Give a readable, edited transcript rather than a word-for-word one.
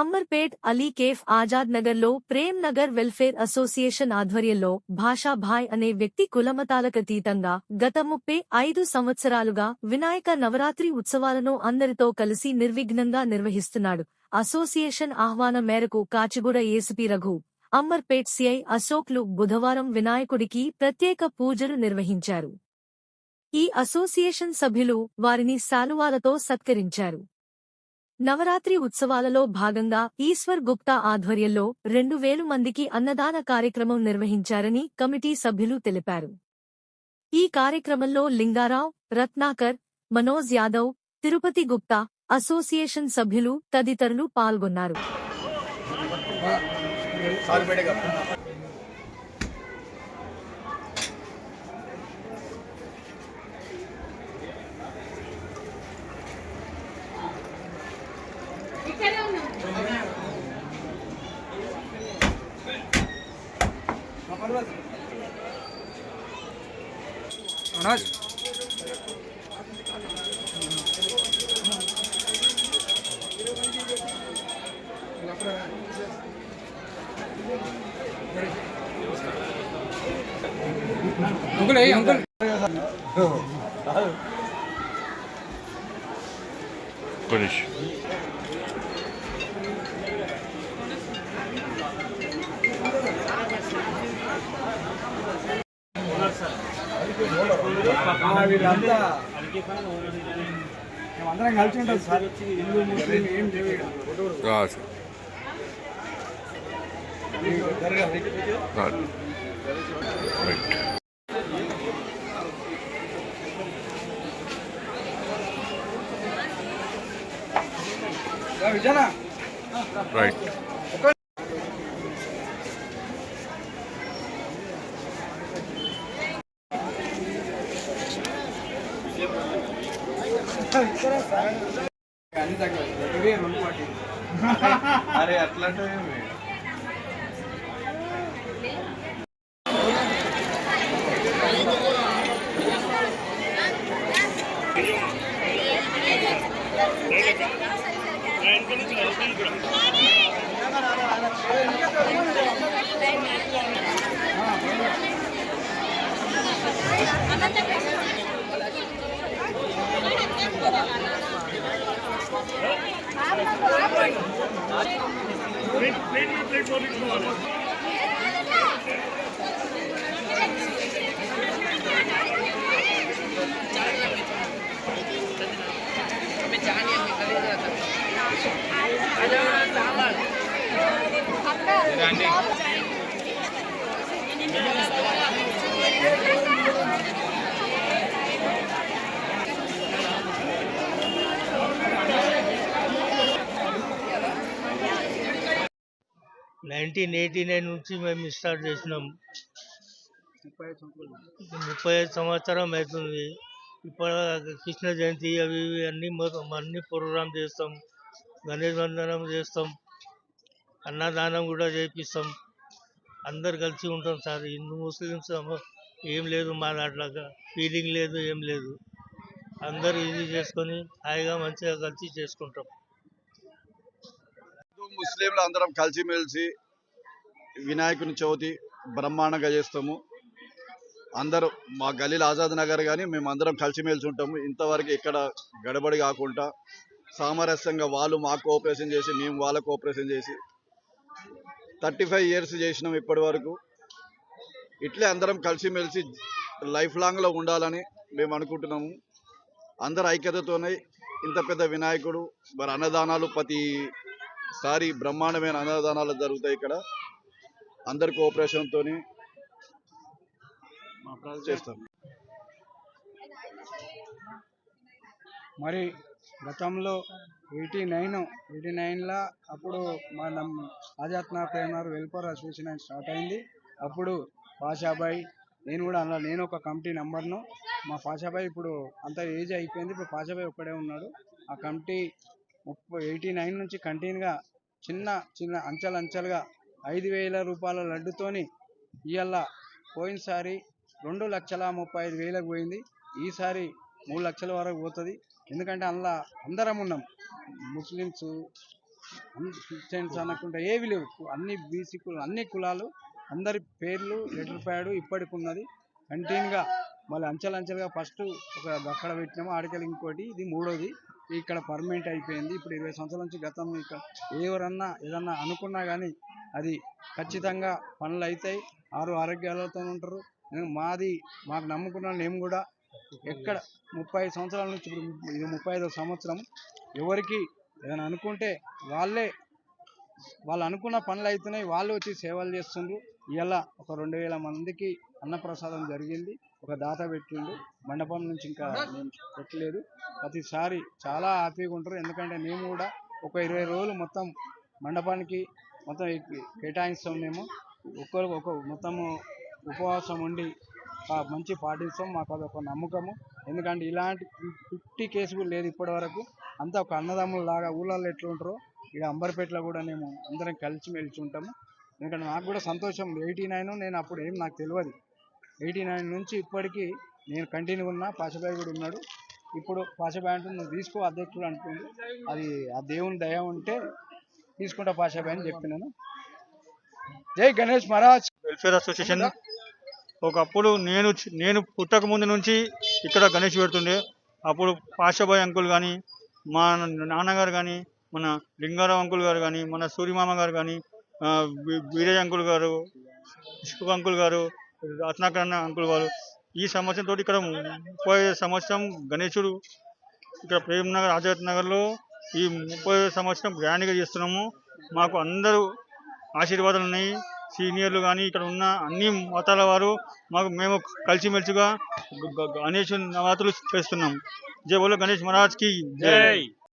అమ్మర్పేట్ Ali cafe Azad నగర్లో Prem Nagar welfare association ఆధ్వర్యంలో భాషా భాయ్ అనే వ్యక్తి కులమతాలకతీతంగా గత 35 సంవత్సరాలుగా వినాయక నవరాత్రి ఉత్సవాలను అందరితో కలిసి నిర్విఘ్నంగా నిర్వహిస్తున్నాడు. అసోసియేషన్ ఆహ్వానం మేరకు కాచిగూడ ఏసీపీ రఘు, అమ్మర్పేట్ సిఐ అశోక్లు బుధవారం వినాయకుడికి ప్రత్యేక పూజలు నిర్వహించారు. ఈ అసోసియేషన్ సభ్యులు వారిని శాలువాలతో సత్కరించారు. నవరాత్రి ఉత్సవాలలో భాగంగా ఈశ్వర్ గుప్తా ఆధ్వర్యంలో 2000 మందికి అన్నదాన కార్యక్రమం నిర్వహించారని కమిటీ సభ్యులు తెలిపారు. ఈ కార్యక్రమంలో లింగారావు, రత్నాకర్, మనోజ్ యాదవ్, తిరుపతి గుప్తా, అసోసియేషన్ సభ్యులు తదితరులు పాల్గొన్నారు. Uncle Finish. వీళ్ళంతా మేమందరం కలిసి ఉంటాం సార్. హిందూ ముస్లిం ఏం లేవు. విజయనా రైట్. అరే అట్లా నుంచి మేము స్టార్ట్ చేసినాం. 35 సంవత్సరం అవుతుంది. ఇప్పుడు కృష్ణ జయంతి అవి ఇవి అన్ని ప్రోగ్రామ్ చేస్తాం. గణేష్ వందనం చేస్తాం. అన్నదానం కూడా చేపిస్తాం. అందరు కలిసి ఉంటాం సార్. హిందూ ముస్లిమ్స్ ఏం లేదు, మా దాంట్లో ఫీలింగ్ లేదు, ఏం లేదు. అందరూ ఇది చేసుకొని హాయిగా మంచిగా కలిసి చేసుకుంటాం. ముస్లింలు అందరం కలిసిమెలిసి వినాయకుని చవితి బ్రహ్మాండంగా చేస్తాము. అందరూ మా గల్లీలో ఆజాద్ నగర్ కానీ మేము అందరం కలిసిమెలిసి ఉంటాము. ఇంతవరకు ఇక్కడ గడబడి కాకుండా సామరస్యంగా వాళ్ళు మాకు కోఆపరేషన్ చేసి మేము వాళ్ళకు కోఆపరేషన్ చేసి 35 years చేసినాం ఇప్పటి వరకు. ఇట్లే అందరం కలిసిమెలిసి లైఫ్ లాంగ్లో ఉండాలని మేము అనుకుంటున్నాము. అందరు ఐక్యతతోనే ఇంత పెద్ద వినాయకుడు మరి అన్నదానాలు ప్రతిసారి బ్రహ్మాండమైన అన్నదానాలు జరుగుతాయి. ఇక్కడ అందరి కోఆపరేషన్తో చేస్తాం. మరి గతంలో 89లో అప్పుడు మా Azad Nagar welfare association start అయింది. అప్పుడు పాషాబాయ్ నేను కూడా అలా నేను ఒక కమిటీ నెంబర్ను. మా పాషాబాయ్ ఇప్పుడు అంత ఏజ్ అయిపోయింది. ఇప్పుడు పాషాబాయ్ ఒక్కడే ఉన్నాడు. ఆ కమిటీ 89 నుంచి కంటిన్యూగా చిన్న చిన్న అంచెలుగా 5,000 రూపాయల లడ్డుతోని ఇవాళ పోయినసారి 2,35,000 పోయింది. ఈసారి 3 లక్షల వరకు పోతుంది. ఎందుకంటే అందులో అందరం ఉన్నాం. ముస్లిమ్స్, క్రిస్టియన్స్ అనకుండా ఏవి లేవు, అన్ని బీసీ కులాలు, అన్ని కులాలు అందరి పేర్లు లెటర్ ప్యాడ్ ఇప్పటికి ఉన్నది కంటిన్యూగా. మళ్ళీ అంచెలంచెలుగా ఫస్ట్ ఒక అక్కడ పెట్టినాము, ఆడికెళ్ళి ఇంకోటి, ఇది మూడోది ఇక్కడ పర్మనెంట్ అయిపోయింది. ఇప్పుడు 20 సంవత్సరాల నుంచి గతం ఇక్కడ ఎవరన్నా ఏదన్నా అనుకున్నా కానీ అది ఖచ్చితంగా పనులు అవుతాయి. ఆరోగ్యాలతో ఉంటారు. మాకు నమ్ముకున్న మేము కూడా ఎక్కడ 35 సంవత్సరాల నుంచి ఇప్పుడు ఇది 35వ సంవత్సరం. ఎవరికి ఏదైనా అనుకుంటే వాళ్ళు అనుకున్న పనులు అవుతున్నాయి, వాళ్ళు వచ్చి సేవలు చేస్తుండ్రు. ఇలా ఒక 2000 మందికి అన్నప్రసాదం జరిగింది. ఒక దాత పెట్టిండు, మండపం నుంచి ఇంకా నేను పెట్టలేదు. ప్రతిసారి చాలా హ్యాపీగా ఉంటారు. ఎందుకంటే మేము కూడా ఒక 20 రోజులు మొత్తం మండపానికి మొత్తం కేటాయిస్తాం. మేము ఒక్క మొత్తము ఉపవాసం ఉండి మంచి పాటిస్తాం. మాకు అదొక నమ్మకము. ఎందుకంటే ఇలాంటి 50 కేసులు లేదు ఇప్పటి వరకు. అంతా ఒక అన్నదమ్ముల లాగా ఊళ్ళల్లో ఎట్లా ఉంటారో ఇక్కడ అంబర్పేటలో కూడా మేము అందరం కలిసిమెలిసి ఉంటాము. ఎందుకంటే నాకు కూడా సంతోషం. 89 నేను అప్పుడు ఏం నాకు తెలియదు. 89 నుంచి ఇప్పటికీ నేను కంటిన్యూ ఉన్నా. పాషబాయ్ కూడా ఉన్నాడు. ఇప్పుడు పాషబాయ్ అంటూ నువ్వు తీసుకో అధ్యక్షుడు అంటుంది. అది ఆ దేవుని దయ ఉంటే తీసుకుంటా పాషబాయ్ అని చెప్పినాను. జై గణేష్ మహారాజ్. వెల్ఫేర్ అసోసియేషన్ ఒకప్పుడు నేను పుట్టక ముందు నుంచి ఇక్కడ గణేష్ పెడుతుండే. అప్పుడు పాషబాయ్ అంకుల్ కానీ, మా నాన్నగారు కానీ, మన లింగారావు అంకుల్ గారు కానీ, మన సూర్యమామ గారు కానీ, వీరయ్య అంకుల్ గారు, ఇసుక అంకుల్ గారు, రత్నాకరణ అంకుల్ గారు ఈ సంవత్సరంతో ఇక్కడ 35 సంవత్సరం గణేశుడు ఇక్కడ ప్రేమ్ నగర్ ఆజాద్ నగర్లో ఈ 35 సంవత్సరం గ్రాండ్గా చేస్తున్నాము. మాకు అందరూ ఆశీర్వాదాలు ఉన్నాయి. సీనియర్లు కానీ ఇక్కడ ఉన్న అన్ని మతాల వారు మేము కలిసిమెలిసిగా గణేష్ నవరాత్రులు చేస్తున్నాం. జై బోలో గణేష్ మహారాజ్ కి జై.